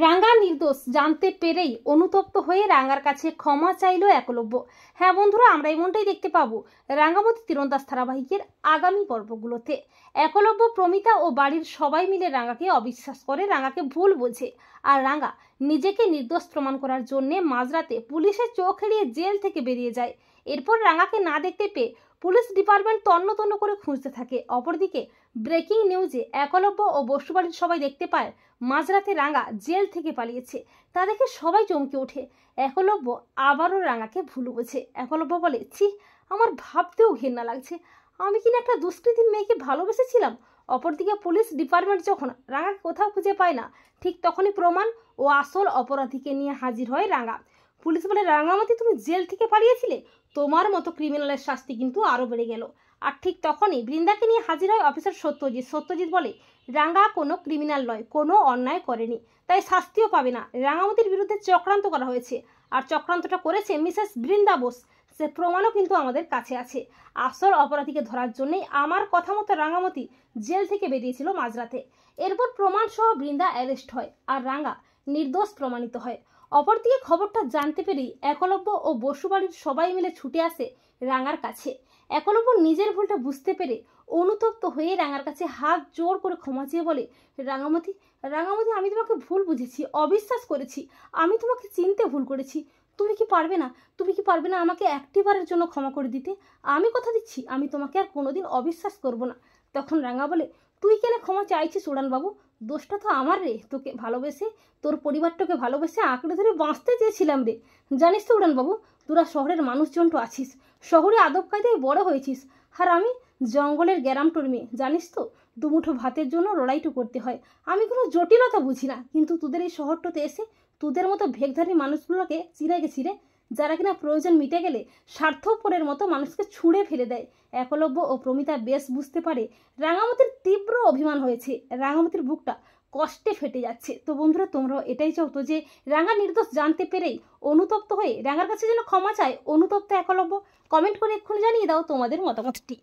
রাঙ্গা নির্দোষ জানতে পেরেই অনুতপ্ত হয়ে রাঙ্গার কাছে ক্ষমা চাইল একলব্য। হ্যাঁ বন্ধুরা, আমরা এমনটাই দেখতে পাবো রাঙ্গামতি তীরন্দাজ ধারাবাহিকের আগামী পর্বগুলোতে। একলব্য, প্রমিতা ও বাড়ির সবাই মিলে রাঙ্গাকে অবিশ্বাস করে, রাঙ্গাকে ভুল বোঝে। আর রাঙ্গা নিজেকে নির্দোষ প্রমাণ করার জন্যে মাঝরাতে পুলিশের চোখ এড়িয়ে জেল থেকে বেরিয়ে যায়। এরপর রাঙ্গাকে না দেখতে পেয়ে পুলিশ ডিপার্টমেন্ট তন্ন তন্ন করে খুঁজতে থাকে। অপরদিকে ব্রেকিং নিউজে একলব্য ও বসুবাড়ির সবাই দেখতে পায় মাঝরাতে রাঙ্গা জেল থেকে পালিয়েছে। তা দেখে সবাই চমকে ওঠে। একলব্য আবারও রাঙ্গাকে ভুল বোঝে। একলব্য বলে, ছি, আমার ভাবতেও ঘেন্না লাগছে, আমি কিনা একটা দুষ্কৃতী মেয়েকে ভালোবেসেছিলাম। অপরদিকে পুলিশ ডিপার্টমেন্ট যখন রাঙ্গাকে কোথাও খুঁজে পায় না, ঠিক তখনই প্রমাণ ও আসল অপরাধীকে নিয়ে হাজির হয় রাঙ্গা। পুলিশ বলে, রাঙ্গামতি, তুমি জেল থেকে পালিয়েছিলে, তোমার মতো ক্রিমিনালের শাস্তি কিন্তু আরও বেড়ে গেল। আর ঠিক তখনই বৃন্দাকে নিয়ে হাজির হয় অফিসার সত্যজিৎ। সত্যজিৎ বলে, রাঙ্গা কোনো ক্রিমিনাল নয়, কোনো অন্যায় করেনি, তাই শাস্তিও পাবে না। রাঙ্গামতির বিরুদ্ধে চক্রান্ত করা হয়েছে, আর চক্রান্তটা করেছে মিসেস বৃন্দা বোস। সে প্রমাণও কিন্তু আমাদের কাছে আছে। আসল অপরাধীকে ধরার জন্যই আমার কথা মতো রাঙ্গামতি জেল থেকে বেরিয়েছিল মাঝরাতে। এরপর প্রমাণ সহ বৃন্দা অ্যারেস্ট হয় আর রাঙ্গা নির্দোষ প্রমাণিত হয়। অপরদিকে খবরটা জানতে পেরেই একলব্য ও বসুবাড়ির সবাই মিলে ছুটে আসে রাঙ্গার কাছে। একলব্য নিজের ভুলটা বুঝতে পেরে অনুতপ্ত হয়ে রাঙ্গার কাছে হাত জোর করে ক্ষমা চেয়ে বলে, রাঙ্গামতি, রাঙ্গামতি, আমি তোমাকে ভুল বুঝেছি, অবিশ্বাস করেছি, আমি তোমাকে চিনতে ভুল করেছি। তুমি কি পারবে না, তুমি কি পারবে না আমাকে একটিবারের জন্য ক্ষমা করে দিতে? আমি কথা দিচ্ছি, আমি তোমাকে আর কোনোদিন অবিশ্বাস করব না। তখন রাঙ্গা বলে, তুই কেন ক্ষমা চাইছিস উড়ানবাবু? দোষটা তো আমার রে, তোকে ভালোবেসে, তোর পরিবারটাকে ভালোবেসে আঁকড়ে ধরে বাঁচতে চেয়েছিলাম রে। জানিস তো উড়ানবাবু, তোরা শহরের মানুষজন তো আছিস, শহরে আদব কায়দায় বড় হয়েছিস, আর আমি জঙ্গলের গ্যারামটোর মেয়ে। জানিস তো, দুমুঠো ভাতের জন্য লড়াইটু করতে হয়। আমি কোনো জটিলতা বুঝি না, কিন্তু তোদের এই শহরটাতে এসে তোদের মতো ভেগধারী মানুষগুলোকে চিনে গেছি রে, যারা কিনা প্রয়োজন মিটে গেলে স্বার্থপরের মতো মানুষকে ছুঁড়ে ফেলে দেয়। একলব্য ও প্রমিতা বেশ বুঝতে পারে রাঙ্গামতির তীব্র অভিমান হয়েছে, রাঙ্গামতির বুকটা কষ্টে ফেটে যাচ্ছে। তো বন্ধুরা, তোমরাও এটাই চাও তো যে রাঙ্গা নির্দোষ জানতে পেরেই অনুতপ্ত হয়ে রাঙ্গার কাছে যেন ক্ষমা চায় অনুতপ্ত একলব্য? কমেন্ট করে এক্ষুনি জানিয়ে দাও তোমাদের মতামতটি।